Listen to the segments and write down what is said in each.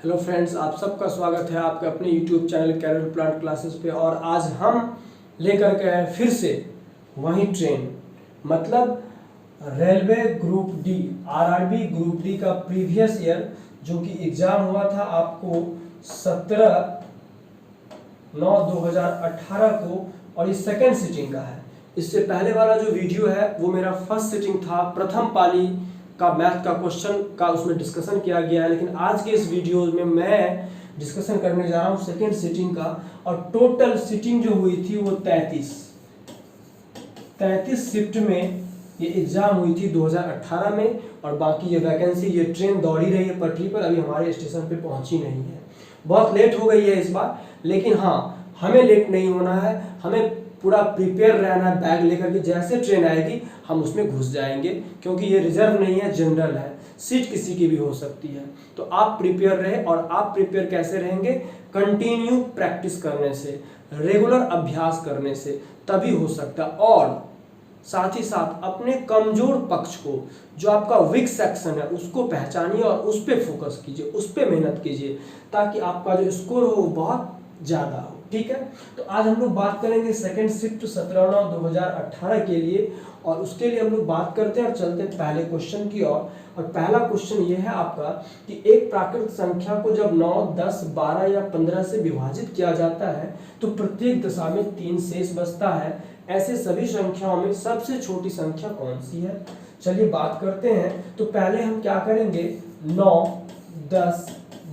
Hello friends, आप सबका स्वागत है आपके अपने YouTube channel career plant classes पे। और आज हम लेकर के आए फिर से वही ट्रेन, मतलब railway group D, RRB group D का प्रीवियस ईयर जो कि एग्जाम हुआ था आपको 17/9/2018 को, और ये सेकेंड सिटिंग का है। इससे पहले वाला जो वीडियो है वो मेरा फर्स्ट सिटिंग था, प्रथम पाली का मैथ का क्वेश्चन का उसमें डिस्कशन किया गया है। लेकिन आज के इस वीडियो में मैं डिस्कशन करने जा रहा हूँ सेकेंड सिटिंग का। और टोटल सिटिंग जो हुई थी वो 33 शिफ्ट में ये एग्जाम हुई थी 2018 में। और बाकी ये वैकेंसी, ये ट्रेन दौड़ी रही है पटरी पर, अभी हमारे स्टेशन पे पहुंची नहीं है। बहुत लेट हो गई है इस बार, लेकिन हाँ, हमें लेट नहीं होना है, हमें पूरा प्रिपेयर रहना है बैग लेकर के। जैसे ट्रेन आएगी हम उसमें घुस जाएंगे, क्योंकि ये रिजर्व नहीं है, जनरल है, सीट किसी की भी हो सकती है। तो आप प्रिपेयर रहे। और आप प्रिपेयर कैसे रहेंगे? कंटिन्यू प्रैक्टिस करने से, रेगुलर अभ्यास करने से तभी हो सकता है। और साथ ही साथ अपने कमजोर पक्ष को, जो आपका वीक सेक्शन है, उसको पहचानिए और उस पर फोकस कीजिए, उस पर मेहनत कीजिए, ताकि आपका जो स्कोर हो वो बहुत ज़्यादा हो। ठीक है, तो आज हम लोग बात करेंगे सेकेंड शिफ्ट 17/9/2018 के लिए। और उसके लिए हम लोग बात करते हैं और चलते हैं पहले क्वेश्चन की ओर। और पहला क्वेश्चन ये है आपका कि एक प्राकृत संख्या को जब 9, 10, 12 या 15 से विभाजित किया जाता है तो प्रत्येक दशा में 3 शेष बचता है। ऐसे सभी संख्याओं में सबसे छोटी संख्या कौन सी है? चलिए बात करते हैं। तो पहले हम क्या करेंगे, 9, 10,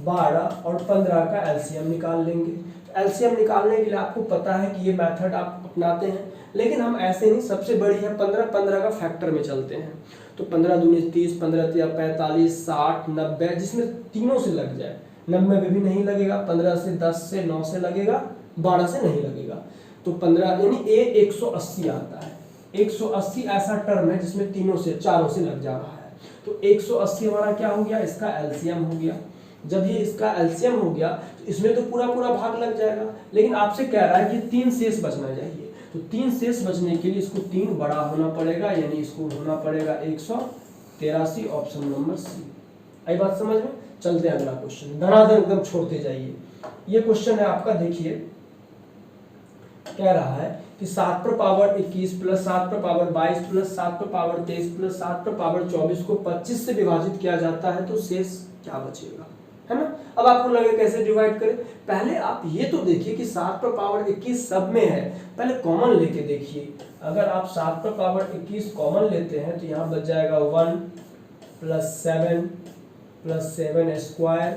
12 और 15 का एलसीएम निकाल लेंगे। एलसीएम निकालने के लिए आपको पता है कि ये मेथड आप अपनाते हैं, लेकिन हम ऐसे नहीं, सबसे बड़ी है 15, 15 का फैक्टर में चलते हैं। तो 15 दूनी 30, 15 तिया 45, 60, 90, जिसमें तीनों से लग जाए। 90 में भी नहीं लगेगा, 15 से, 10 से, 9 से लगेगा, 12 से नहीं लगेगा। तो 15 यानी ए 180 आता है। 180 ऐसा टर्म है जिसमें तीनों से, चारों से लग जा रहा है। तो 180 हमारा क्या हो गया? इसका एलसीएम हो गया। जब ये इसका एलसीएम हो गया तो इसमें तो पूरा पूरा भाग लग जाएगा, लेकिन आपसे कह रहा है कि 3 शेष बचना चाहिए। तो 3 शेष बचने के लिए इसको 3 बड़ा होना पड़ेगा, यानी इसको होना पड़ेगा 183, ऑप्शन नंबर सी। आई बात समझ में? चलते हैं अगला क्वेश्चन, धनाधन एकदम छोड़ते जाइए। ये क्वेश्चन है आपका, देखिए कह रहा है कि 7 पर पावर 21 प्लस 7 पर पावर 22 प्लस 7 पर पावर 23 प्लस 7 पर पावर 24 को 25 से विभाजित किया जाता है तो शेष क्या बचेगा, है ना? अब आपको लगे कैसे डिवाइड करें। पहले आप ये तो देखिए कि 7 पर पावर 21 सब में है, पहले कॉमन लेके देखिए। अगर आप 7 पर पावर 21 कॉमन लेते हैं तो यहाँ बच जाएगा 1 प्लस 7 प्लस 7 स्क्वायर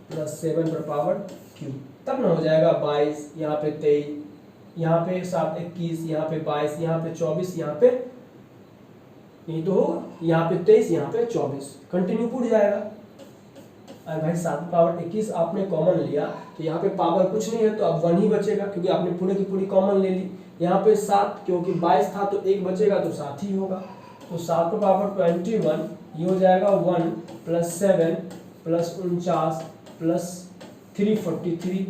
प्लस 7 पर पावर क्यूब, तब ना हो जाएगा 22, यहाँ पे 23, यहाँ पे 7 21, यहाँ पे 22, यहाँ पे 24, यहाँ पे ये तो होगा, यहाँ पे 23, यहाँ पे 24, कंटिन्यू पूछ जाएगा। अरे भाई 7 पावर 21 आपने कॉमन लिया तो यहाँ पे पावर कुछ नहीं है, तो अब 1 ही बचेगा, क्योंकि आपने पूरे की पूरी कॉमन ले ली। यहाँ पे 7, क्योंकि 22 था तो 1 बचेगा तो 7 ही होगा। तो 7 पावर 21, ये हो जाएगा 1 प्लस 7 प्लस 49 प्लस 343,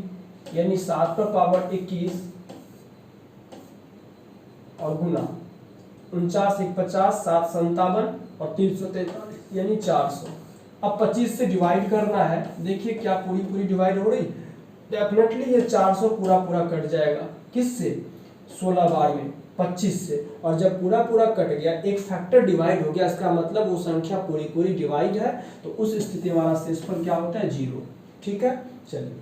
यानी 7 पर पावर 21 और गुना 49, 1 50, 7 57 और 343, यानी 400। अब 25 से डिवाइड करना है। देखिए क्या पूरी पूरी डिवाइड हो रही? डेफिनेटली ये 400 पूरा पूरा कट जाएगा। किससे? 16 बार में 25 से। और जब पूरा पूरा कट गया, एक फैक्टर डिवाइड हो गया, इसका मतलब वो संख्या पूरी पूरी डिवाइड है, तो उस स्थिति हमारा शेषफल क्या होता है? 0। ठीक है, चलिए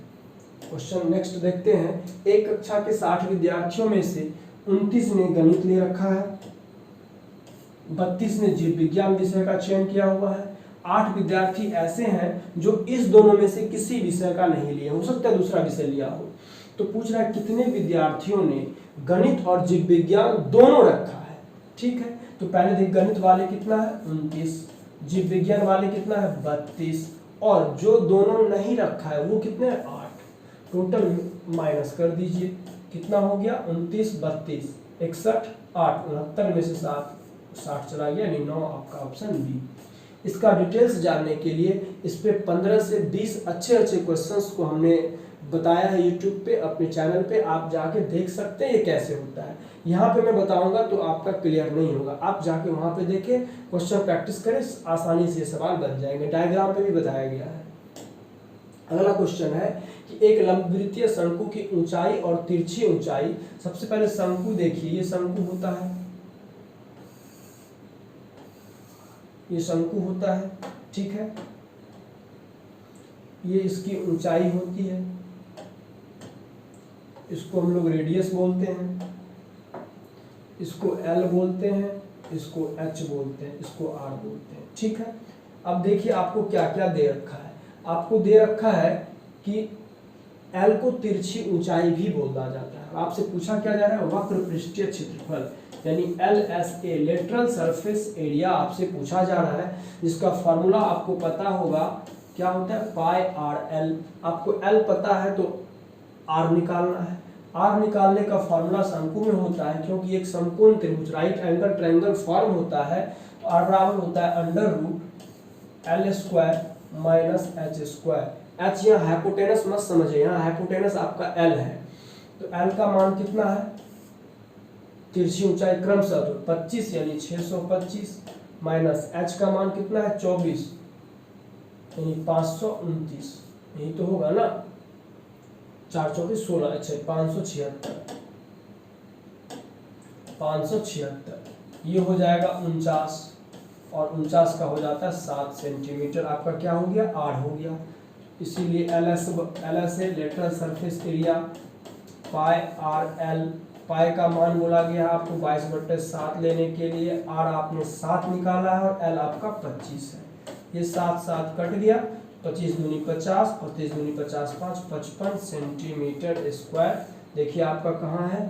क्वेश्चन नेक्स्ट देखते हैं। एक कक्षा के 60 विद्यार्थियों में से 29 ने गणित ले रखा है, 32 ने जीव विज्ञान विषय का चयन किया हुआ है, 8 विद्यार्थी ऐसे हैं जो इस दोनों में से किसी विषय का नहीं लिया, हो सकता है दूसरा विषय लिया हो। तो पूछ रहा है कितने विद्यार्थियों ने गणित और जीव विज्ञान दोनों रखा है। ठीक है, तो पहले देख, गणित वाले कितना है? 29, जीव विज्ञान वाले कितना है? 32, और जो दोनों नहीं रखा है वो कितने? 8। टोटल माइनस कर दीजिए, कितना हो गया? 29, 32, 61, 8, 69 में से 7, 60 चला गया, यानी 9 आपका ऑप्शन बी। इसका डिटेल्स जानने के लिए इस पे 15 से 20 अच्छे अच्छे क्वेश्चंस को हमने बताया है यूट्यूब पे, अपने चैनल पे, आप जाके देख सकते हैं ये कैसे होता है। यहाँ पे मैं बताऊंगा तो आपका क्लियर नहीं होगा, आप जाके वहाँ पे देखें, क्वेश्चन प्रैक्टिस करें, आसानी से सवाल बन जाएंगे। डायग्राम पे भी बताया गया है। अगला क्वेश्चन है कि एक लंबवृत्तीय शंकु की ऊंचाई और तिरछी ऊंचाई, सबसे पहले शंकु देखिए, ये शंकु होता है, ये शंकु होता है, ठीक है, ये इसकी ऊंचाई होती है, इसको हम लोग रेडियस बोलते हैं, इसको L बोलते हैं, इसको H बोलते हैं, इसको R बोलते हैं, ठीक है। अब देखिए आपको क्या क्या दे रखा है, आपको दे रखा है कि L को तिरछी ऊंचाई भी बोला जाता है। आपसे पूछा क्या जा रहा है, वक्र पृष्ठीय क्षेत्रफल यानी LSA लेटरल सरफेस एरिया आपसे पूछा जा रहा है, जिसका फॉर्मूला आपको पता होगा, क्या होता है पाई आर एल। आपको L पता है तो R निकालना है। R निकालने का फॉर्मूला शंकु में होता है, क्योंकि एक समकोण त्रिभुज राइट एंगल ट्रायंगल फॉर्म होता है, तो R बराबर होता है under root L square minus H square. H यहाँ हाइपोटेनस मत समझिए, यहाँ हाइपोटेनस आपका L है, तो L का मान कितना है, तिरछी ऊंचाई क्रमशः 25 यानी 625 माइनस H का मान कितना है 24 यानी 529, यही तो होगा ना, 4 24 16, अच्छा 576, ये हो जाएगा 49 और 49 का हो जाता है 7 सेंटीमीटर, आपका क्या हो गया 8 हो गया। इसीलिए LS lateral surface area pi R L, pi का मान बोला गया है आपको 22/7 लेने के लिए, R आपने 7 निकाला है और L आपका 25 है, ये 7 7 कट गया, 25 दूनी 50 और 30 दूनी 50 5 55 सेंटीमीटर स्क्वायर। देखिए आपका कहाँ है,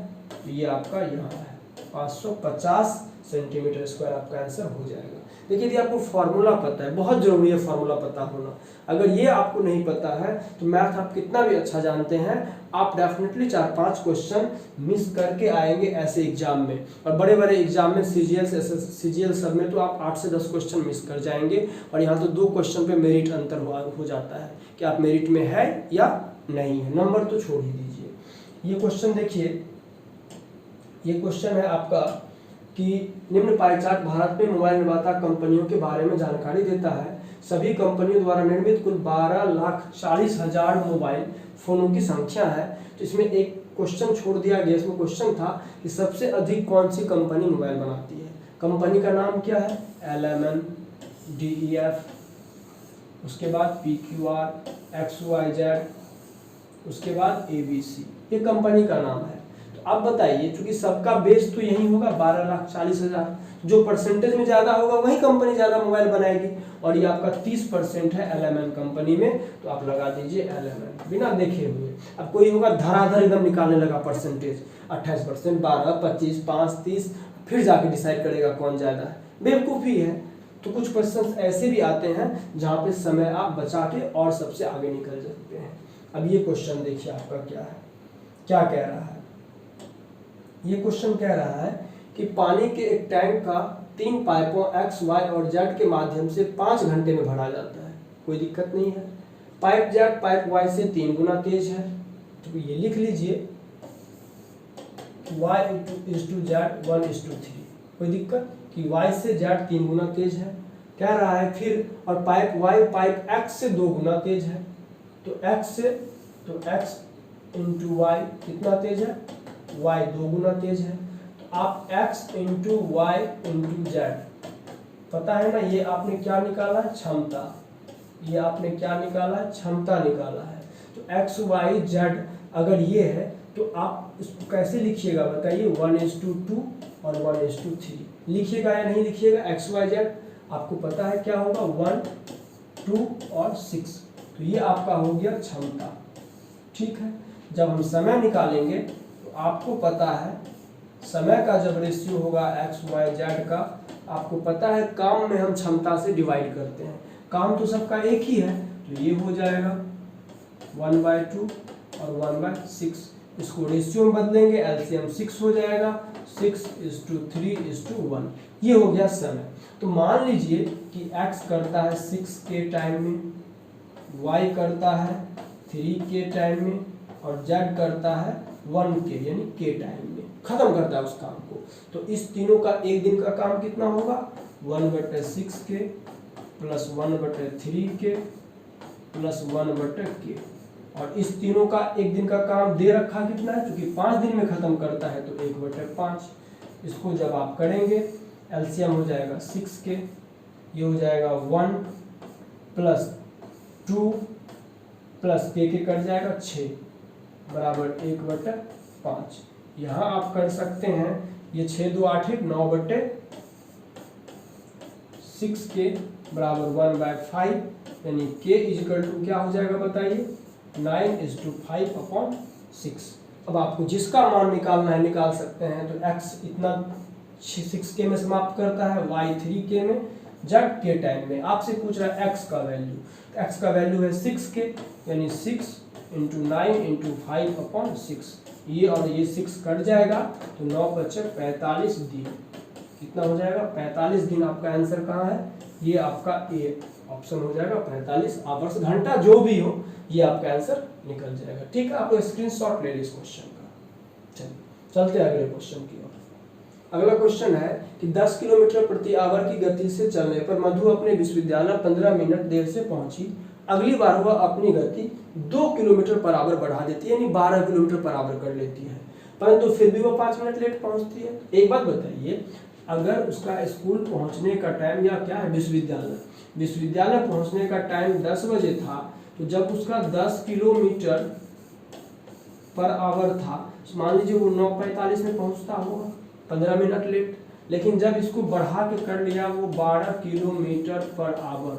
ये आपका यहाँ है, 550 सेंटीमीटर स्क्वायर आपका आंसर हो जाएगा। देखिए यदि आपको फार्मूला पता है, बहुत जरूरी है फार्मूला पता होना, अगर ये आपको नहीं पता है तो मैथ आप कितना भी अच्छा जानते हैं, आप डेफिनेटली 4-5 क्वेश्चन मिस करके आएंगे ऐसे एग्जाम में, और बड़े बड़े एग्जाम में CGL सब में तो आप 8 से 10 क्वेश्चन मिस कर जाएंगे, और यहाँ तो 2 क्वेश्चन पे मेरिट अंतर हो जाता है कि आप मेरिट में है या नहीं है, नंबर तो छोड़ ही दीजिए। ये क्वेश्चन देखिए, ये क्वेश्चन है आपका कि निम्न पाई चार्ट भारत में मोबाइल निर्माता कंपनियों के बारे में जानकारी देता है। सभी कंपनियों द्वारा निर्मित कुल 12,40,000 मोबाइल फोनों की संख्या है। तो इसमें एक क्वेश्चन छोड़ दिया गया, इसमें क्वेश्चन था कि सबसे अधिक कौन सी कंपनी मोबाइल बनाती है। कंपनी का नाम क्या है, LMN, DEF, उसके बाद PQR, XYZ, उसके बाद ABC, ये कंपनी का नाम है। तो आप बताइए, चूंकि सबका बेस तो यही होगा 12,40,000, जो परसेंटेज में ज्यादा होगा वही कंपनी ज्यादा मोबाइल बनाएगी, और ये आपका 30% है LMN कंपनी में, तो आप लगा दीजिए LMN बिना देखे हुए। अब कोई होगा धराधर एकदम निकालने लगा परसेंटेज, 28%, 12, 25, 5, 30, फिर जाके डिसाइड करेगा कौन ज्यादा है, बेवकूफ़ी है। तो कुछ क्वेश्चन ऐसे भी आते हैं जहाँ पे समय आप बचा के और सबसे आगे निकल सकते हैं। अब ये क्वेश्चन देखिए आपका क्या है, क्या कह रहा है। ये क्वेश्चन कह रहा है कि पानी के एक टैंक का 3 पाइपों X, Y और Z के माध्यम से 5 घंटे में भरा जाता है, कोई दिक्कत नहीं है। पाइप Z पाइप Y से 3 गुना तेज है, तो ये लिख लीजिए Y = Z 1:3, कोई दिक्कत कि Y से Z 3 गुना तेज है, कह रहा है फिर, और पाइप Y पाइप X से 2 गुना तेज है, तो X × Y कितना तेज है, Y 2 गुना तेज है। तो आप X × Y × Z, पता है ना, ये आपने क्या निकाला है, क्षमता, ये आपने क्या निकाला है, क्षमता निकाला है। तो X Y Z अगर ये है तो आप इसको कैसे लिखिएगा बताइए, 1:2 और 1:3 लिखिएगा या नहीं लिखिएगा। X Y Z आपको पता है क्या होगा, 1, 2 और 6, तो ये आपका हो गया क्षमता, ठीक है। जब हम समय निकालेंगे तो आपको पता है समय का जब रेशियो होगा X Y Z का, आपको पता है काम में हम क्षमता से डिवाइड करते हैं, काम तो सबका एक ही है, तो ये हो जाएगा 1/2 और 1/6, इसको रेशियो में बदलेंगे, LCM 6 हो जाएगा, 6:3:1, ये हो गया समय। तो मान लीजिए कि X करता है 6 के टाइम में, Y करता है 3 के टाइम में, और Z करता है 1 के यानी के टाइम में, खत्म करता है उस काम को। तो इस तीनों का एक दिन का काम कितना होगा, 1/6 के प्लस 1/3 के प्लस 1/k। और इस तीनों का एक दिन का काम दे रखा कितना है, क्योंकि 5 दिन में खत्म करता है तो 1/5। इसको जब आप करेंगे एलसीएम हो जाएगा 6k, ये हो जाएगा 1 प्लस 2 प्लस k कट जाएगा 6 बराबर 1/5। यहाँ आप कर सकते हैं, ये 6 2 8 9/6k बराबर 1/5, यानी k इजिकल टू क्या हो जाएगा बताइए, 9:5/6। अब आपको जिसका मान निकालना है निकाल सकते हैं। तो x इतना 6k में समाप्त करता है, y 3k में, जब k टाइम में। आपसे पूछ रहा है x का वैल्यू, तो x का वैल्यू है 6k, यानी 6 × 9 × 5/6। ये और ये 6 कट जाएगा तो 9 बचे 45 दिन। कितना हो जाएगा, 45 दिन। आपका आंसर कहाँ है, ये आपका ए ऑप्शन हो जाएगा 45 आवर्स, घंटा जो भी हो, ये आपका आंसर निकल जाएगा। ठीक है, आप लोग स्क्रीनशॉट ले लीजिए इस क्वेश्चन का। चलिए चलते हैं अगले क्वेश्चन की ओर। अगला क्वेश्चन है कि 10 किलोमीटर प्रति आवर की गति से चलने पर मधु अपने विश्वविद्यालय 15 मिनट देर से पहुंची। अगली बार वह अपनी गति 2 किलोमीटर पर आवर बढ़ा देती है, यानी 12 किलोमीटर पर आवर कर लेती है, परंतु फिर भी वो 5 मिनट लेट पहुंचती है। एक बात बताइए, अगर उसका स्कूल पहुंचने का टाइम या क्या है, विश्वविद्यालय पहुंचने का टाइम 10 बजे था, तो जब उसका 10 किलोमीटर पर आवर था, मान लीजिए वो 9:45 में पहुंचता होगा, 15 मिनट लेट। लेकिन जब इसको बढ़ा के कर लिया वो 12 किलोमीटर पर आवर,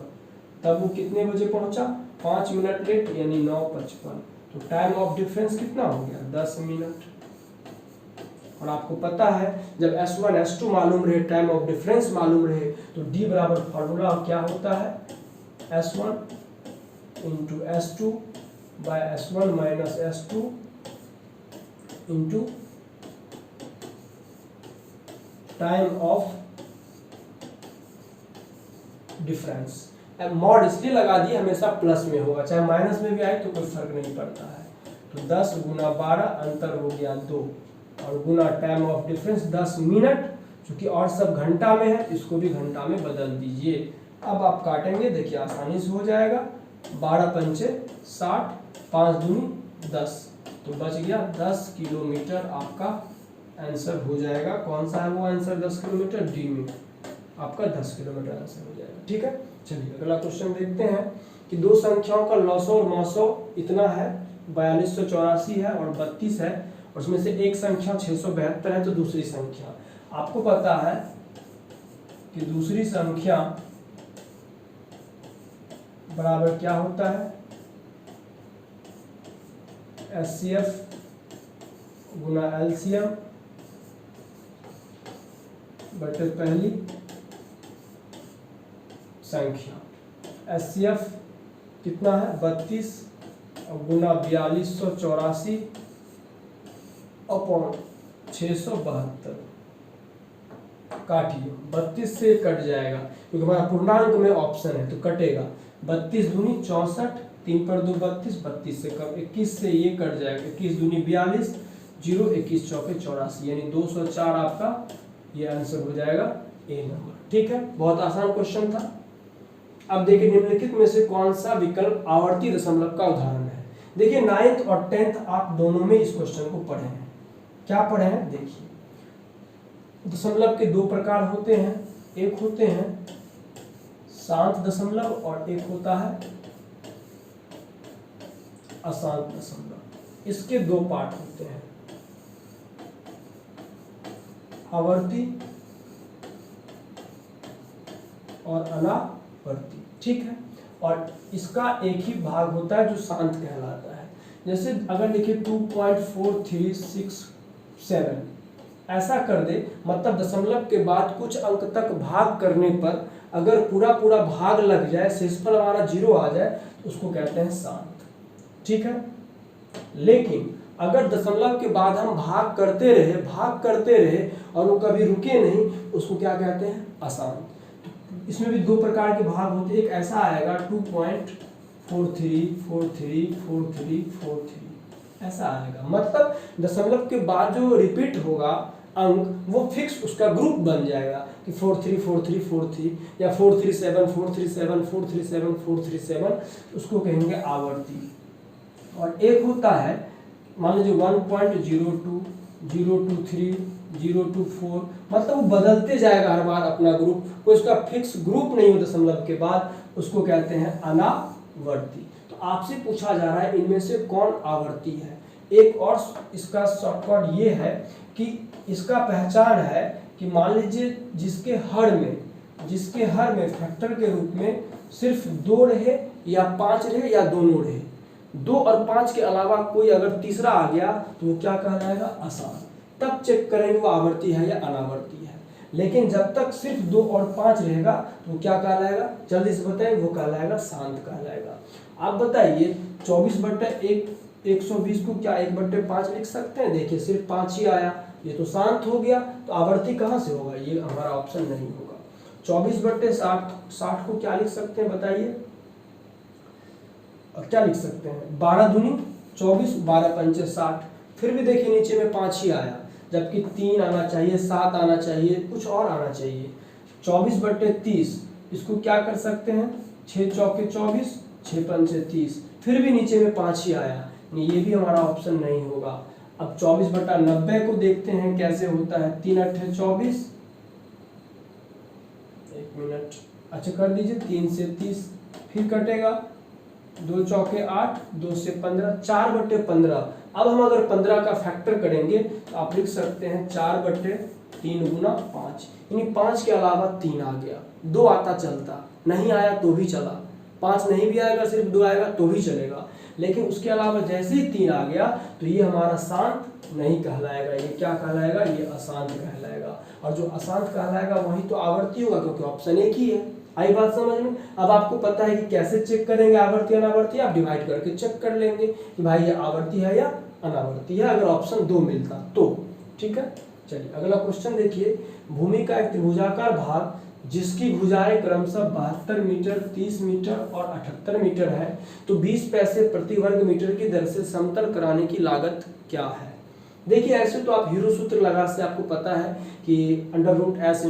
तब वो कितने बजे पहुंचा, 5 मिनट लेट, यानी 9:55। तो टाइम ऑफ डिफरेंस कितना हो गया, 10 मिनट। और आपको पता है जब S1 S2 मालूम रहे, टाइम ऑफ डिफरेंस मालूम रहे, तो D बराबर फॉर्मूला क्या होता है, S1 × S2 by S1 minus S2 into time of difference. Mod इसलिए लगा दी, हमेशा प्लस में होगा, चाहे माइनस में भी आए तो कोई फर्क नहीं पड़ता है। तो 10 × 12 अंतर हो गया 2, और गुना टाइम ऑफ डिफरेंस 10 मिनट, क्योंकि और सब घंटा में है, इसको भी घंटा में बदल दीजिए। अब आप काटेंगे, देखिए आसानी से हो जाएगा, 12 पंचे 60, 5 दूनी 10, तो बच गया 10 किलोमीटर। आपका आंसर हो जाएगा, कौन सा है वो आंसर, 10 किलोमीटर, डी में आपका 10 किलोमीटर आंसर हो जाएगा। ठीक है, चलिए अगला क्वेश्चन देखते हैं कि दो संख्याओं का लॉसो और मौसो इतना है, 4284 है और 32 है, और उसमें से एक संख्या 672 है, तो दूसरी संख्या, आपको पता है कि दूसरी संख्या बराबर क्या होता है, HCF गुना LCM बटे पहली संख्या। HCF कितना है, 32 गुना 4284 अपॉन 672। काटिए, 32 से कट जाएगा क्योंकि हमारा पूर्णांक में ऑप्शन है, तो कटेगा। 32 दूनी 64, 3 पर 2 32, 32 से कम 21 से ये कट जाएगा, 21 दूनी 42, 0 21 चौके 84, यानी 204 आपका ये आंसर हो जाएगा ए नंबर। ठीक है, बहुत आसान क्वेश्चन था। अब देखिए निम्नलिखित में से कौन सा विकल्प आवर्ती दशमलव का उदाहरण है। देखिए 9th और 10th आप दोनों में इस क्वेश्चन को पढ़े हैं। क्या पढ़े हैं, देखिए दशमलव के 2 प्रकार होते हैं, एक होते हैं शांत दशमलव और एक होता है अशांत दशमलव। इसके 2 पार्ट होते हैं, आवर्ती और अनावर्ती। ठीक है, और इसका एक ही भाग होता है जो शांत कहलाता है। जैसे अगर देखिए 2.4367 ऐसा कर दे, मतलब दशमलव के बाद कुछ अंक तक भाग करने पर अगर पूरा भाग लग जाए, शेषफल हमारा 0 आ जाए, तो उसको कहते हैं शांत। ठीक है, लेकिन अगर दशमलव के बाद हम भाग करते रहे और वो कभी रुके नहीं, उसको क्या कहते हैं, अशांत। इसमें भी 2 प्रकार के भाग होते हैं, एक ऐसा आएगा 2.43434343 ऐसा आएगा, मतलब दशमलव के बाद जो रिपीट होगा अंक वो फिक्स उसका ग्रुप बन जाएगा कि 434343 या 437 उसको कहेंगे आवर्ती। और एक होता है मान लीजिए 1.02 023 024, मतलब वो बदलते जाएगा हर बार अपना ग्रुप, कोई उसका फिक्स ग्रुप नहीं हो दशमलव के बाद, उसको कहते हैं अनावर्ती। तो आपसे पूछा जा रहा है इनमें से कौन आवर्ती है। एक और इसका शॉर्टकट ये है कि इसका पहचान है कि मान लीजिए जिसके हर में फैक्टर के रूप में सिर्फ 2 रहे या 5 रहे या दोनों रहे, 2 और 5 के अलावा कोई अगर तीसरा आ गया तो वो क्या कहलाएगा, अशांत। तब चेक करेंगे वो आवर्ती है या अनावर्ती है। लेकिन जब तक सिर्फ 2 और 5 रहेगा तो क्या कहलाएगा, जल्दी से बताएं, वो कहलाएगा शांत कहलाएगा। आप बताइए 24/1 को क्या 1/5 लिख सकते हैं? देखिए सिर्फ 5 ही आया, ये तो शांत हो गया, तो आवर्ती कहाँ से होगा, ये हमारा ऑप्शन नहीं होगा। 24/60 को क्या लिख सकते हैं बताइए, और क्या लिख सकते हैं, 12 दूनी 24, 12 पंचे 60। फिर भी देखिए नीचे में 5 ही आया, जबकि 3 आना चाहिए, 7 आना चाहिए, कुछ और आना चाहिए। 24/30 इसको क्या कर सकते हैं, 6 चौके 24, 6 पंचे 30, फिर भी नीचे में 5 ही आया, ये भी हमारा ऑप्शन नहीं होगा। अब 24/90 को देखते हैं कैसे होता है, 3 अट्ठे 24, 1 मिनट, अच्छा कर दीजिए, 3 से 30, फिर कटेगा 2 चौके 8, 2 से 15, 4/15। अब हम अगर 15 का फैक्टर करेंगे तो आप लिख सकते हैं 4/3 गुना 5, यानी 5 के अलावा 3 आ गया, 2 आता चलता, नहीं आया तो भी चला, 5 नहीं भी आएगा सिर्फ 2 आएगा तो भी चलेगा, लेकिन उसके अलावा जैसे ही 3 आ गया तो ये हमारा शांत नहीं कहलाएगा, ये क्या कहलाएगा, ये अशांत कहलाएगा। और जो अशांत कहलाएगा वही तो आवर्ती होगा, क्योंकि ऑप्शन एक ही है। आई बात समझ में? अब आपको पता है कि कैसे चेक करेंगे आवर्ती अनावर्ती, आप डिवाइड करके चेक कर लेंगे कि भाई ये आवर्ती है या अनावर्ती है, अगर ऑप्शन 2 मिलता तो। ठीक है, चलिए अगला क्वेश्चन देखिए। भूमि का एक त्रिभुजाकार भाग जिसकी भुजाएं क्रमशः 72 मीटर, 30 मीटर और 78 मीटर है, तो 20 पैसे प्रति वर्ग मीटर की दर से समतल कराने की लागत क्या है? देखिए ऐसे तो आप हीरो सूत्र लगा से आपको पता है कि √s × s - a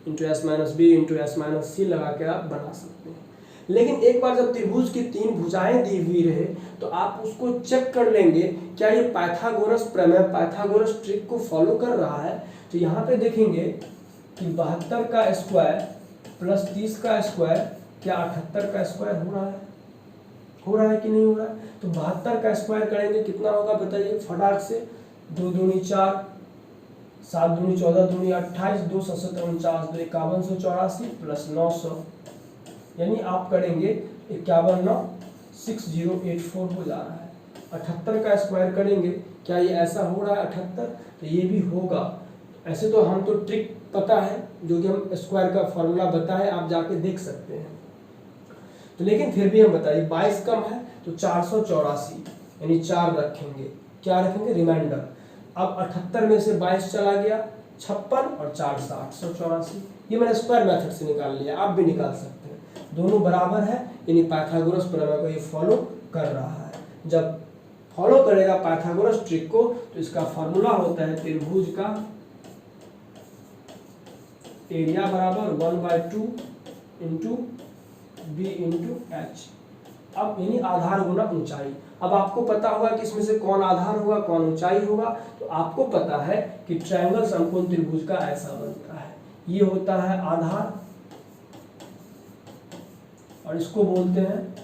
× s - b × s - c लगा के आप बना सकते हैं। लेकिन एक बार जब त्रिभुज की 3 भुजाएं दी हुई रहे तो आप उसको चेक कर लेंगे क्या ये पाइथागोरस प्रमेय, पाइथागोरस ट्रिक को फॉलो कर रहा है। तो यहाँ पे देखेंगे कि 72 का स्क्वायर प्लस 30 का स्क्वायर क्या 78 का स्क्वायर हो रहा है कि नहीं हो रहा है? तो 72 का स्क्वायर करेंगे कितना होगा बताइए फटाक से, 2 दूनी 4, 7 दूनी 14, दूनी 28, 2 7 49, 2 5184 प्लस 900, यानी आप करेंगे 51 6084 हो जा रहा है। 78 का स्क्वायर करेंगे, क्या ये ऐसा हो रहा है 78? तो ये भी होगा। ऐसे तो हम तो ट्रिक पता है, जो कि हम स्क्वायर का फॉर्मूला बताए, आप जाके देख सकते हैं। तो लेकिन फिर भी हम बताइए 22 कम है तो 484, यानी 4 रखेंगे, क्या रखेंगे, रिमाइंडर। अब 78 में से 22 चला गया, 56 और 4 884। ये मैंने स्क्वायर मेथड से निकाल लिया, आप भी निकाल सकते हैं, दोनों बराबर है, यानी पाइथागोरस प्रमेय को ये फॉलो कर रहा है। जब फॉलो करेगा पाइथागोरस ट्रिक को तो इसका फॉर्मूला होता है त्रिभुज का एरिया बराबर 1/2 × b × h। अब यानी आधार गुना ऊंचाई। अब आपको पता होगा कि इसमें से कौन आधार होगा कौन ऊंचाई होगा, तो आपको पता है कि ट्रायंगल समकोण त्रिभुज का ऐसा बनता है, ये होता है आधार और इसको बोलते हैं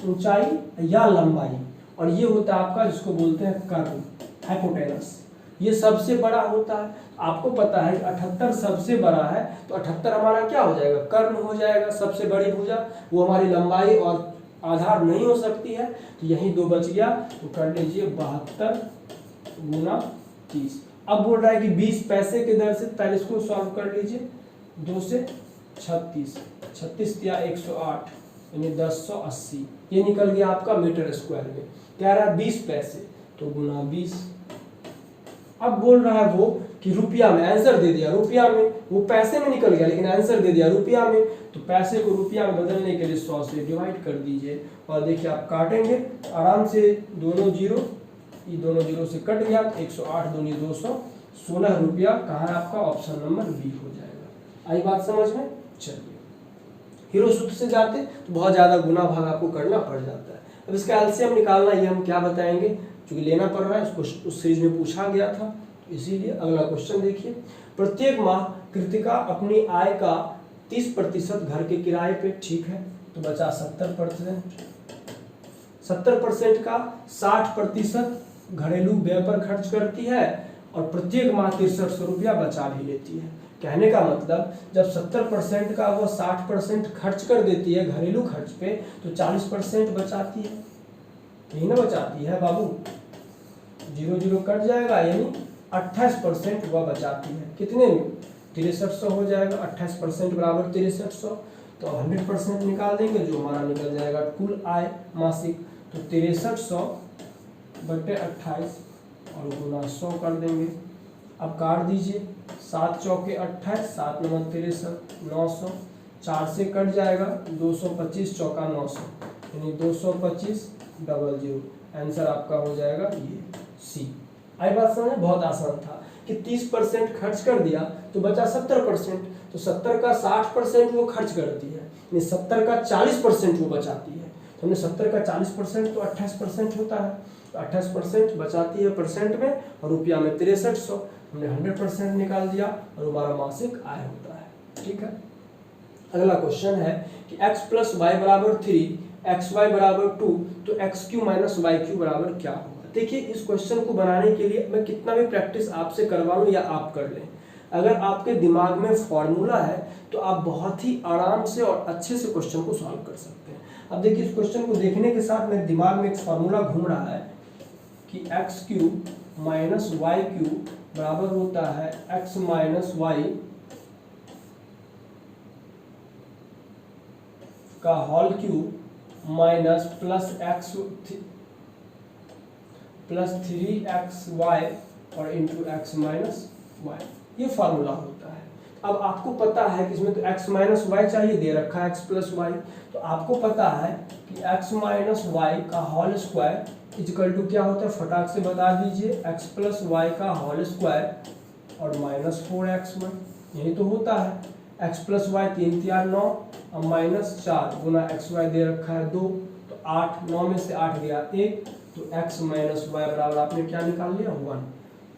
ऊंचाई या लंबाई, और ये होता है आपका जिसको बोलते हैं कर्व, हाइपोटेनस, ये सबसे बड़ा होता है। आपको पता है कि 78 सबसे बड़ा है, तो 78 हमारा क्या हो जाएगा, कर्ण हो जाएगा, सबसे बड़ी भुजा, वो हमारी लंबाई और आधार नहीं हो सकती है, तो यही 2 बच गया, तो कर लीजिए 72 × 30। अब बोल रहा है कि 20 पैसे के दर से, पहले इसको सॉल्व कर लीजिए, 2 से 36, 36 या 108, यानी 1080, ये निकल गया आपका मीटर स्क्वायर में। कह रहा है 20 पैसे, तो गुना 20। अब बोल रहा है वो कि रुपया में, आंसर दे दिया रुपया में, वो पैसे में निकल गया लेकिन आंसर दे दिया रुपया में, तो पैसे को रुपया में बदलने के लिए 100 से डिवाइड कर दीजिए, और देखिए आप काटेंगे आराम से, दोनों 0, ये दोनों जीरो से कट गया तो 108 दूनी 216 रुपया कहाँ है आपका, ऑप्शन नंबर बी हो जाएगा। आई बात समझ में। चलिए हीरो सूत्र से जाते तो बहुत ज़्यादा गुना भाग आपको करना पड़ जाता है। अब इसका एलसीएम निकालना ये हम क्या बताएंगे, क्योंकि लेना पड़ रहा है, उसको उस सीरीज में पूछा गया था, तो इसीलिए अगला क्वेश्चन देखिए। प्रत्येक माह कृतिका अपनी आय का 30% घर के किराए पे, ठीक है, तो बचा 70%, 70% का 60% घरेलू व्यय पर खर्च करती है और प्रत्येक माह 6300 रुपया बचा भी लेती है। कहने का मतलब जब 70% का वो 60% खर्च कर देती है घरेलू खर्च पे, तो 40% बचाती है, यही ना बचाती है बाबू, जीरो जीरो कट जाएगा, यानी 28% वह बचाती है। कितने में, 6300 हो जाएगा, 28% बराबर 6300, तो 100% निकाल देंगे, जो हमारा निकल जाएगा कुल आय मासिक, तो 6300 बटे 28 और गुना 100 कर देंगे। अब काट दीजिए, 7 चौके 28, 7 नंबर 63, 900, 4 से कट जाएगा, 225 चौका 900, यानी 225 डबल जीरो, आंसर आपका हो जाएगा ये सी। आई बात समझ, बहुत आसान था कि 30% खर्च कर दिया तो बचा 70%, तो 70 का 60% वो खर्च करती है, यानी 70 का 40% वो बचाती है, तो हमने 70 का 40% तो 28% होता है, तो 28% बचाती है परसेंट में, और रुपया में 6300, हमने 100% निकाल दिया और हमारा मासिक आय होता है। ठीक है, अगला क्वेश्चन है कि x प्लस वाई बराबर 3, एक्स वाई बराबर 2, तो x cube minus y cube बराबर क्या होगा। देखिए इस क्वेश्चन को बनाने के लिए मैं कितना भी प्रैक्टिस आपसे करवा लूँ या आप कर लें, अगर आपके दिमाग में फॉर्मूला है तो आप बहुत ही आराम से और अच्छे से क्वेश्चन को सॉल्व कर सकते हैं। अब देखिए इस क्वेश्चन को देखने के साथ मेरे दिमाग में एक फॉर्मूला घूम रहा है कि x cube minus y cube बराबर होता है एक्स माइनस वाई का whole cube minus plus 3xy और इंटू एक्स माइनस वाई, ये फार्मूला होता है। अब आपको पता है कि इसमें तो x माइनस वाई चाहिए, दे रखा है x प्लस वाई, तो आपको पता है कि x माइनस वाई का होल स्क्वायर इक्वल टू क्या होता है, फटाक से बता दीजिए, x प्लस वाई का होल स्क्वायर और माइनस 4xy, यही तो होता है। x प्लस वाई 3 3 9 और minus 4 Guna x why they रखा है 2, तो 8, 9 में से 8 गया 1, तो x माइनस वाई बराबर आपने क्या निकाल लिया 1।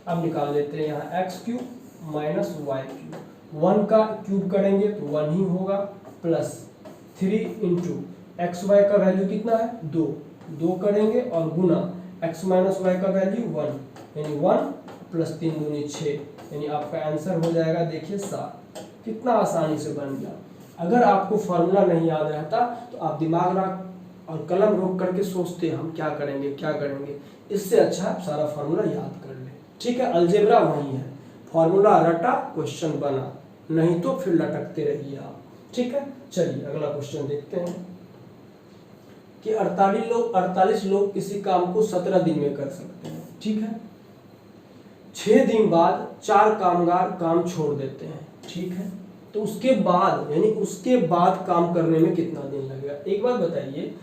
अब निकाल लेते हैं यहाँ x cube minus y cube, 1 का क्यूब करेंगे तो 1 ही होगा, प्लस 3 इंटू एक्स वाई का वैल्यू कितना है 2, 2 करेंगे और गुना x माइनस वाई का वैल्यू 1, यानी 1 प्लस 3 दूनी 6, यानी आपका आंसर हो जाएगा देखिए 7। कितना आसानी से बन गया। अगर आपको फॉर्मूला नहीं याद रहता तो आप दिमाग रख और कलम रोक करके सोचते हम क्या करेंगे क्या करेंगे, इससे अच्छा आप सारा फॉर्मूला याद कर ले। ठीक है, अलजेब्रा वही है, फॉर्मूला रटा क्वेश्चन बना, नहीं तो फिर लटकते रहिए आप। ठीक है, चलिए अगला क्वेश्चन देखते हैं कि 48 लोग किसी काम को 17 दिन में कर सकते हैं। ठीक है, 6 दिन बाद 4 कामगार काम छोड़ देते हैं। ठीक है, तो उसके बाद यानी उसके बाद काम करने में कितना दिन लगेगा। एक बात बताइए,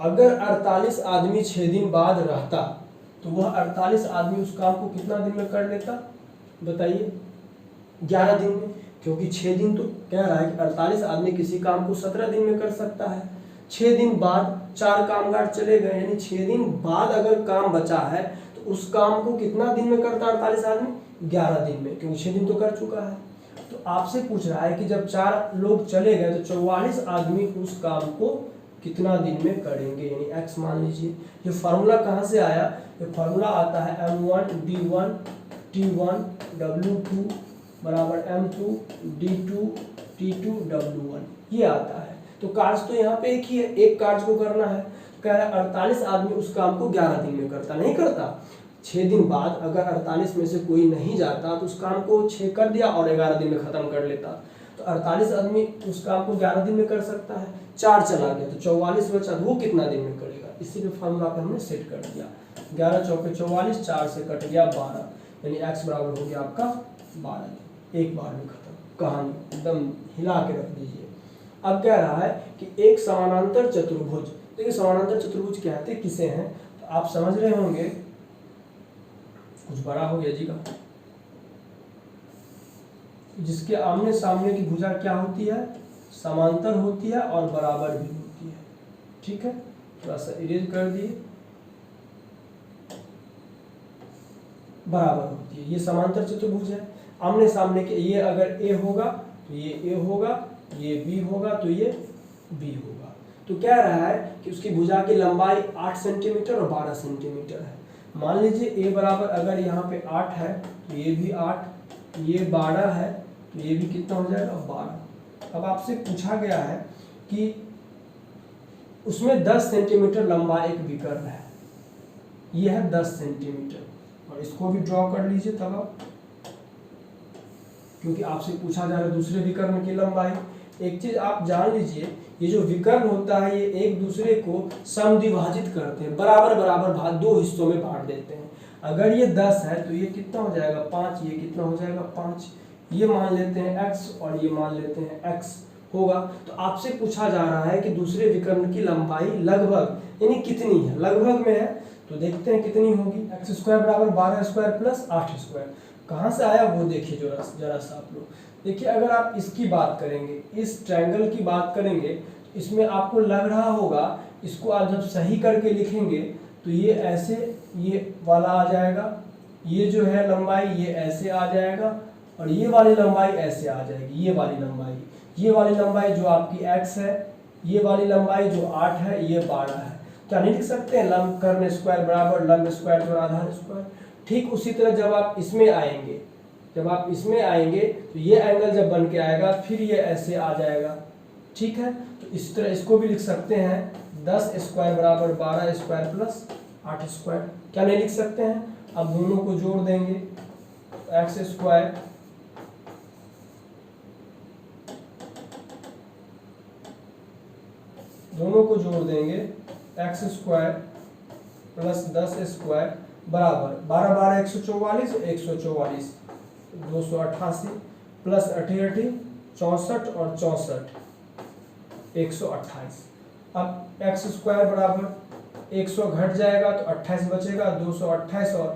अगर 48 आदमी 6 दिन बाद रहता तो वह 48 आदमी उस काम को कितना दिन में कर लेता, बताइए 11 दिन में, क्योंकि 6 दिन तो कह रहा है कि 48 आदमी किसी काम को 17 दिन में कर सकता है। 6 दिन बाद 4 कामगार चले गए, यानी 6 दिन बाद अगर काम बचा है तो उस काम को कितना दिन में करता 48 आदमी, 11 दिन में, क्योंकि 6 दिन तो कर चुका है। तो आपसे पूछ रहा है कि जब 4 लोग चले गए तो 44 आदमी उस काम को कितना दिन में करेंगे, यानी x मान लीजिए। ये फार्मूला कहाँ से आया, ये फार्मूला आता है m1 d1 t1 w2 बराबर m2 d2 t2 w1, ये आता है। तो कार्य तो यहाँ पे एक ही है, एक कार्य को करना है। कह रहा है 48 आदमी उस काम को 11 दिन में करता, नहीं करता। 6 दिन बाद अगर 48 में से कोई नहीं जाता तो उस काम को 6 कर दिया और 11 दिन में ख़त्म कर लेता, तो 48 आदमी उस काम को 11 दिन में कर सकता है। 4 चला गया तो 44 बचा, वो कितना दिन में करेगा, इसीलिए फार्मूला पे हमने सेट कर दिया। 11 चौके 44, 4 से कट गया 12, यानी x बराबर हो गया आपका 12। एक बार में खत्म, कहानी एकदम हिला के रख दीजिए। अब कह रहा है कि एक समानांतर चतुर्भुज, देखिए समानांतर चतुर्भुज कहते किसे हैं, तो आप समझ रहे होंगे कुछ बड़ा हो गया जी का। जिसके आमने सामने की भुजा क्या होती है, समांतर होती है और बराबर भी होती है। ठीक है, थोड़ा सा इरेज कर दिए, बराबर होती है। ये समांतर चतुर्भुज है, आमने सामने के, ये अगर ए होगा तो ये ए होगा, ये बी होगा तो ये बी होगा। तो कह रहा है कि उसकी भुजा की लंबाई 8 सेंटीमीटर और 12 सेंटीमीटर है। मान लीजिए ए बराबर अगर यहाँ पे 8 है तो ये भी 8, ये 12 है तो ये भी कितना हो जाएगा, 12। अब आपसे पूछा गया है कि उसमें 10 सेंटीमीटर लंबा एक विकर्ण है, ये है 10 सेंटीमीटर, और इसको भी ड्रॉ कर लीजिए तब आप, क्योंकि आपसे पूछा जा रहा है दूसरे विकर्ण की लंबाई। एक चीज आप जान लीजिए, ये जो विकर्ण होता है ये एक दूसरे को समद्विभाजित करते हैं, बराबर बराबर भाग 2 हिस्सों में बांट देते हैं। अगर ये 10 है तो ये कितना हो जाएगा, 5, ये कितना हो जाएगा, 5, ये मान लेते हैं x और ये मान लेते हैं x होगा। तो आपसे पूछा जा रहा है कि दूसरे विकर्ण की लंबाई लगभग यानी कितनी है, लगभग में है, तो देखते हैं कितनी होगी। x स्क्वायर बराबर 12 स्क्वायर प्लस 8 स्क्वायर, कहाँ से आया वो देखिए जरा सा आप लोग। देखिए अगर आप इसकी बात करेंगे, इस ट्रायंगल की बात करेंगे, इसमें आपको लग रहा होगा, इसको आप जब सही करके लिखेंगे तो ये ऐसे ये वाला आ जाएगा, ये जो है लंबाई ये ऐसे आ जाएगा, और ये वाली लंबाई ऐसे आ जाएगी, ये वाली लंबाई जो आपकी x है, ये वाली लंबाई जो 8 है, ये 12 है। क्या नहीं लिख सकते हैं, लंब कर्ण स्क्वायर बराबर लंब स्क्वायर और आधार स्क्वायर। ठीक उसी तरह जब आप इसमें आएंगे तो ये एंगल जब बन के आएगा फिर ये ऐसे आ जाएगा। ठीक है, तो इस तरह इसको भी लिख सकते हैं 10 स्क्वायर बराबर 12 स्क्वायर प्लस 8 स्क्वायर। क्या नहीं लिख सकते हैं। अब दोनों को जोड़ देंगे, एक्स स्क्वायर दोनों को जोड़ देंगे, एक्स स्क्वायर प्लस 10 स्क्वायर बराबर 12 12 144 144 288 प्लस 88 64 और 64 128। अब एक्स स्क्वायर बराबर 100 घट जाएगा तो 28 बचेगा, 228 और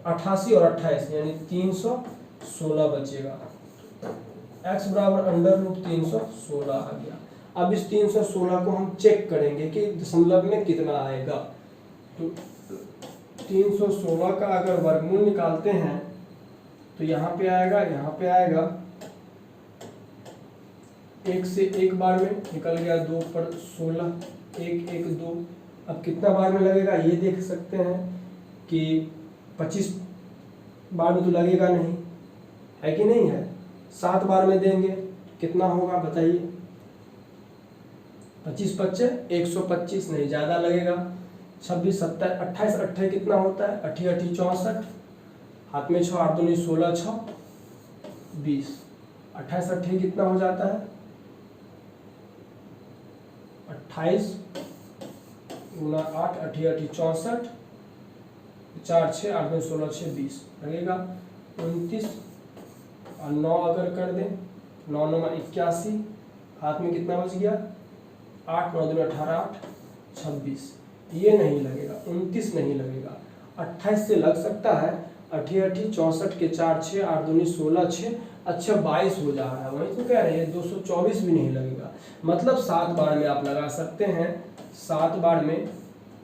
88 और 28 यानी 316 बचेगा। एक्स बराबर अंडर रूट 316 आ गया। अब इस 316 को हम चेक करेंगे कि दशमलव में कितना आएगा। तो 316 का अगर वर्गमूल निकालते हैं तो यहाँ पे आएगा 1 से 1 बार में निकल गया, 2 पर 16 1 1 2। अब कितना बार में लगेगा ये देख सकते हैं कि 25 बार में तो लगेगा नहीं, है कि नहीं है। 7 बार में देंगे कितना होगा बताइए, 25 25 125 नहीं, ज़्यादा लगेगा। 26 27 28 28 कितना होता है, 8 8 64, हाथ में 6 8 2 16 6 20, 28 28 कितना हो जाता है, 28 गुना 8 8 8 64, 4 6 8 2 16 6 20 लगेगा 29, और 9 अगर कर दें 9 9 81, हाथ में कितना बच गया 8 9 2 18 8 26, ये नहीं लगेगा, 29 नहीं लगेगा। 28 से लग सकता है, 8 8 64 के 4 6 8 2 16 6, अच्छा 22 हो जा रहा है, वही तो कह रहे हैं। 224 भी नहीं लगेगा, मतलब 7 बार में आप लगा सकते हैं। 7 बार में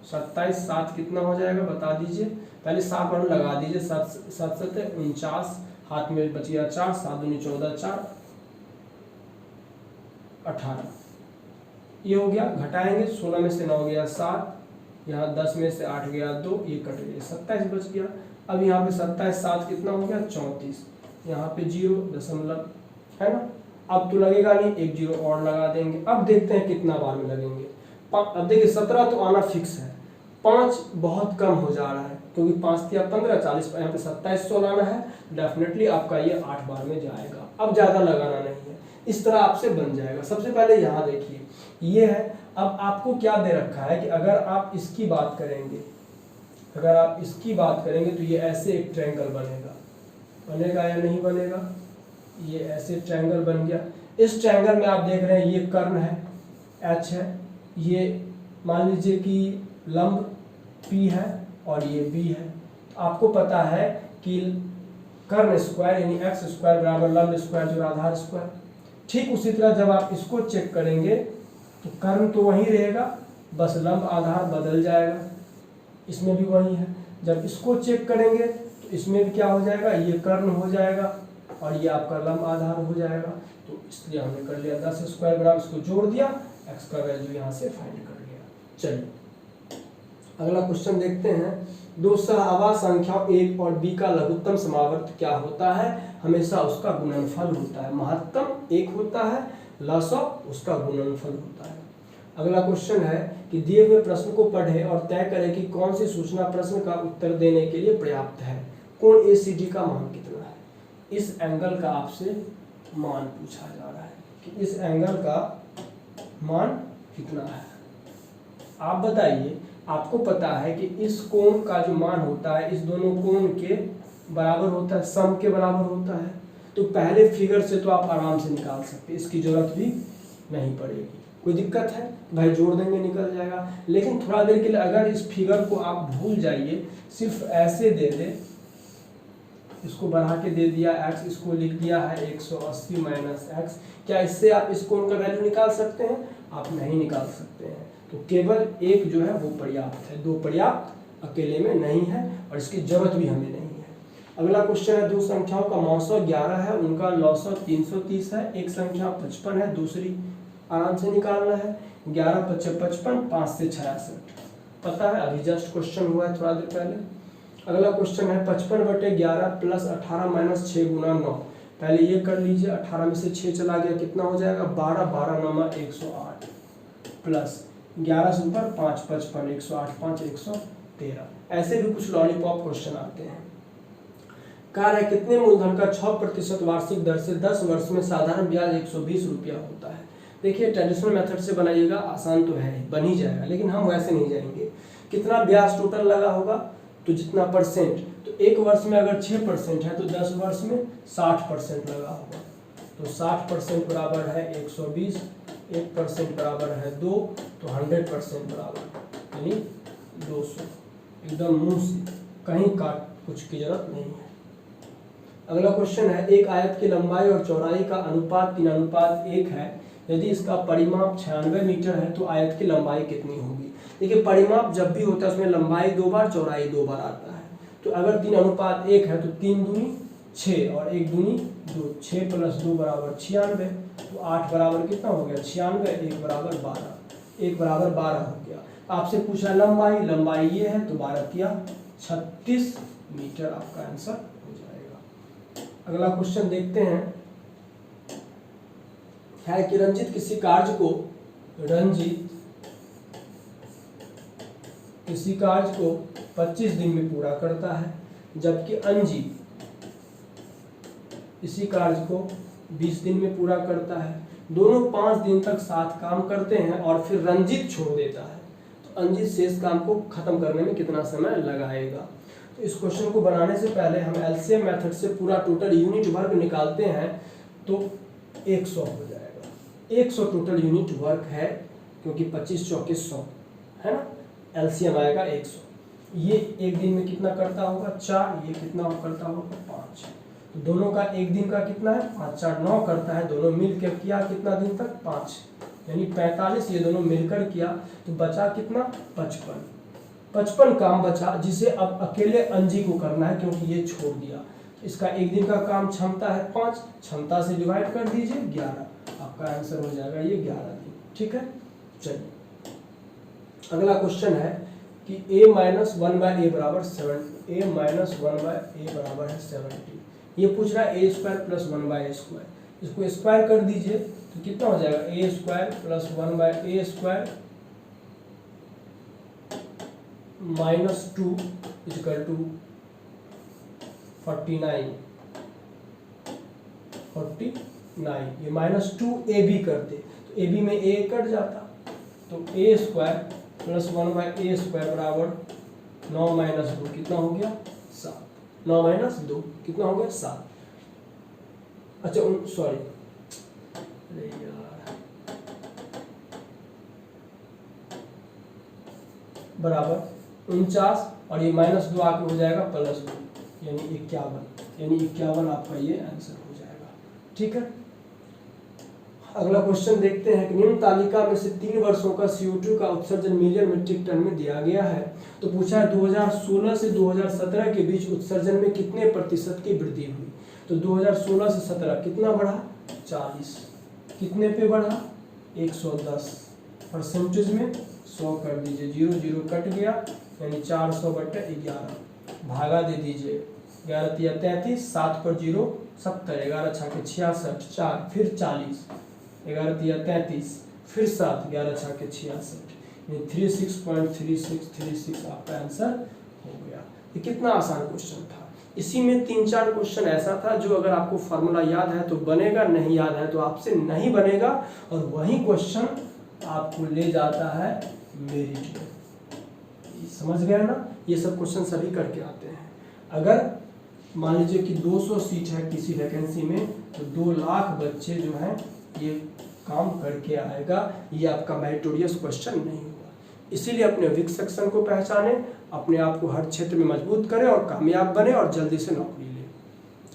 27 7 कितना हो जाएगा बता दीजिए, पहले 7 बार में लगा दीजिए। 7 7 49, हाथ में बच गया 4 7 2 14 4 18, ये हो गया। घटाएंगे 16 में से 9 गया 7, यहाँ 10 में से 8 गया 2, ये कट गया 27 बच गया। अब यहाँ पे 27 7 कितना हो गया 34, यहाँ पे 0 दशमलव है ना। अब तो लगेगा नहीं, एक 0 और लगा देंगे। अब देखते हैं कितना बार में लगेंगे। अब देखिए 17 तो आना फिक्स है, 5 बहुत कम हो जा रहा है क्योंकि 5 या 15 40, यहाँ पे 27 100 लाना है, डेफिनेटली आपका ये 8 बार में जाएगा। अब ज़्यादा लगाना नहीं है, इस तरह आपसे बन जाएगा। सबसे पहले यहाँ देखिए ये है। अब आपको क्या दे रखा है कि अगर आप इसकी बात करेंगे तो ये ऐसे एक ट्रायंगल बनेगा या नहीं बनेगा, ये ऐसे ट्रायंगल बन गया। इस ट्रायंगल में आप देख रहे हैं ये कर्ण है H है, ये मान लीजिए कि लंब P है और ये B है। आपको पता है कि कर्ण स्क्वायर यानी एक्स स्क्वायर बराबर लंब स्क्वायर जो आधार स्क्वायर। ठीक उसी तरह जब आप इसको चेक करेंगे तो कर्ण तो वही रहेगा, बस लंब आधार बदल जाएगा, इसमें भी वही है। जब इसको चेक करेंगे तो इसमें भी क्या हो जाएगा, ये कर्ण हो जाएगा और ये आपका लंब आधार हो जाएगा। तो इसलिए हमने कर लिया 10 स्क्वायर बराबर, इसको जोड़ दिया, एक्स का वैल्यू यहाँ से फाइंड कर लिया। चलिए अगला क्वेश्चन देखते हैं। दो सहआवा संख्याओं a और b का लघुत्तम समावर्त क्या होता है? हमेशा उसका गुणनफल होता है। महत्तम 1 होता है, लसव उसका गुणनफल होता है। अगला क्वेश्चन है कि दिए हुए प्रश्न को पढ़ें और तय करें कि कौन सी सूचना प्रश्न का उत्तर देने के लिए पर्याप्त है। कोण ACD का मान कितना है? इस एंगल का आपसे मान पूछा जा रहा है कि इस एंगल का मान कितना है। आप बताइए, आपको पता है कि इस कोण का जो मान होता है इस दोनों कोण के बराबर होता है, सम के बराबर होता है। तो पहले फिगर से तो आप आराम से निकाल सकते, इसकी जरूरत भी नहीं पड़ेगी। कोई दिक्कत है भाई, जोड़ देंगे निकल जाएगा। लेकिन थोड़ा देर के लिए अगर इस फिगर को आप भूल जाइए, सिर्फ ऐसे दे दे, इसको बढ़ा के दे दिया x, इसको लिख दिया है 180 माइनस एक्स, क्या इससे आप इस कोण का वैल्यू निकाल सकते हैं? आप नहीं निकाल सकते हैं। तो केवल एक जो है वो पर्याप्त है, दो पर्याप्त अकेले में नहीं है और इसकी जरूरत भी हमें नहीं है। अगला क्वेश्चन है, दो संख्याओं का मौसौ 11 है, उनका लौसौ 330 है। एक संख्या 55 है, दूसरी आराम से निकालना है। 11 × 55, 5 से 66 पता है, अभी जस्ट क्वेश्चन हुआ है थोड़ा देर पहले। अगला क्वेश्चन है 55/11 प्लस 18 माइनस 6 गुना 9। पहले ये कर लीजिए, 18 में से 6 चला गया, कितना हो जाएगा 12, 12 9 108 प्लस 11 से ऊपर 5 55, 108 5 113। ऐसे भी कुछ लॉलीपॉप क्वेश्चन आते हैं। कार्य कितने मूलधन का 6% वार्षिक दर से 10 वर्ष में साधारण ब्याज 120 रुपया होता है? देखिए ट्रेडिशनल मेथड से बनाइएगा, आसान तो है, बन ही जाएगा, लेकिन हम वैसे नहीं जाएंगे। कितना ब्याज टोटल लगा होगा, तो जितना परसेंट, तो एक वर्ष में अगर 6% है तो 10 वर्ष में 60% लगा होगा। तो 60% बराबर है 120, 1% बराबर है 2, तो 100% बराबर यानी 200। एकदम मुंह से, कहीं काट कुछ की जरूरत नहीं है। अगला क्वेश्चन है, एक आयत की लंबाई और चौड़ाई का अनुपात 3:1 है। यदि इसका परिमाप 96 मीटर है तो आयत की लंबाई कितनी होगी? देखिए परिमाप जब भी होता है उसमें लंबाई 2 बार, चौड़ाई 2 बार आता है। तो अगर 3:1 है तो 3 दूनी 6 और 1 दूनी 2, 6 + 2 बराबर 96। तो 8 बराबर कितना हो गया 96, 1 बराबर 12, 1 बराबर 12 हो गया। आपसे पूछा लंबाई, लंबाई ये है तो 12 किया 36 मीटर आपका आंसर हो जाएगा। अगला क्वेश्चन देखते हैं, है कि रंजित किसी कार्य को 25 दिन में पूरा करता है, जबकि अंजित इसी कार्य को 20 दिन में पूरा करता है। दोनों 5 दिन तक साथ काम करते हैं और फिर रंजित छोड़ देता है, तो अंजित शेष काम को खत्म करने में कितना समय लगाएगा? तो इस क्वेश्चन को बनाने से पहले हम एलसीएम मेथड से पूरा टोटल यूनिट वर्क निकालते हैं तो 100 हो जाएगा। 100 टोटल यूनिट वर्क है, क्योंकि 25 × 24 100 है ना, एलसीएम आएगा 100। ये एक दिन में कितना करता होगा 4, ये कितना करता होगा 5। तो दोनों का एक दिन का कितना है 5 4 9 करता है, दोनों मिलकर किया कितना दिन तक 5 यानी 45। ये दोनों मिलकर किया तो बचा कितना 55 काम बचा, जिसे अब अकेले अंजी को करना है क्योंकि ये छोड़ दिया। इसका एक दिन का काम क्षमता है 5, क्षमता से डिवाइड कर दीजिए 11, आपका आंसर हो जाएगा ये 11 दिन। ठीक है, चलिए अगला क्वेश्चन है कि a - 1/a बराबर 7, a - 1/a बराबर है 70। ये पूछ रहा है a² + 1/a², इसको स्क्वायर कर दीजिए तो कितना हो जाएगा a² + 1/a² -2 = 49। ये -2ab करते तो ab में a कट जाता, तो a² + 1/a² बराबर 9 - 2 कितना हो गया 7। 9 - 2 कितना हो गया 7। अच्छा सॉरी, अरे यार, बराबर 49 और ये -2 आके हो जाएगा +2 यानी 51, यानी 51 आपका ये आंसर हो जाएगा। ठीक है, अगला क्वेश्चन देखते हैं कि निम्न तालिका में से 3 वर्षों का CO2 का उत्सर्जन मिलियन मीट्रिक टन में दिया गया है। तो पूछा है 2016 से 2017 के बीच उत्सर्जन में कितने प्रतिशत की वृद्धि हुई। तो 2016 से 17 कितना बढ़ा, 40, कितने पे बढ़ा, 110, परसेंटेज में 100 कर दीजिए, 0 0 कट गया यानी 400/11, भागा दे दीजिए, 11 तिया 33, 7 पर 0 70, 11 छाके 66, 4 फिर 40, 11 तिया 33, फिर 7, 11 छाके 66, यानी 36.3636 आपका आंसर हो गया। ये कितना आसान क्वेश्चन था। इसी में 3-4 क्वेश्चन ऐसा था जो अगर आपको फार्मूला याद है तो बनेगा, नहीं याद है तो आपसे नहीं बनेगा, और वही क्वेश्चन आपको ले जाता है मेरिट में। समझ गए ना, ये सब क्वेश्चन सभी करके आते हैं। अगर मान लीजिए कि 200 सीट है किसी वैकेंसी में, तो 2 लाख बच्चे जो हैं ये काम करके आएगा, ये आपका मेरिटोरियस क्वेश्चन नहीं होगा। इसीलिए अपने वीक सेक्शन को पहचाने, अपने आप को हर क्षेत्र में मजबूत करें और कामयाब बने और जल्दी से नौकरी लें।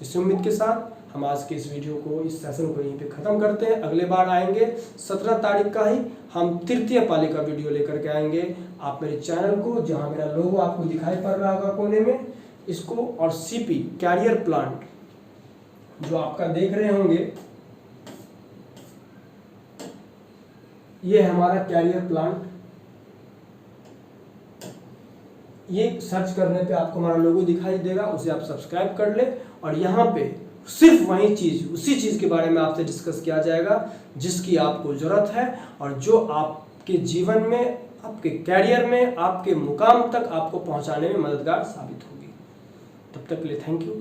इस उम्मीद के साथ हम आज के इस वीडियो को, इस सेशन को यहीं पे ख़त्म करते हैं। अगले बार आएंगे 17 तारीख का ही हम तृतीय पाली का वीडियो लेकर के आएंगे। आप मेरे चैनल को, जहाँ मेरा लोगो आपको दिखाई पड़ रहा होगा कोने में, इसको, और CP कैरियर प्लांट जो आपका देख रहे होंगे, ये है हमारा कैरियर प्लांट। ये सर्च करने पे आपको हमारा लोगो दिखाई देगा, उसे आप सब्सक्राइब कर ले, और यहाँ पे सिर्फ वही चीज़, उसी चीज़ के बारे में आपसे डिस्कस किया जाएगा जिसकी आपको ज़रूरत है और जो आपके जीवन में, आपके कैरियर में, आपके मुकाम तक आपको पहुँचाने में मददगार साबित होगी। तब तक के लिए थैंक यू।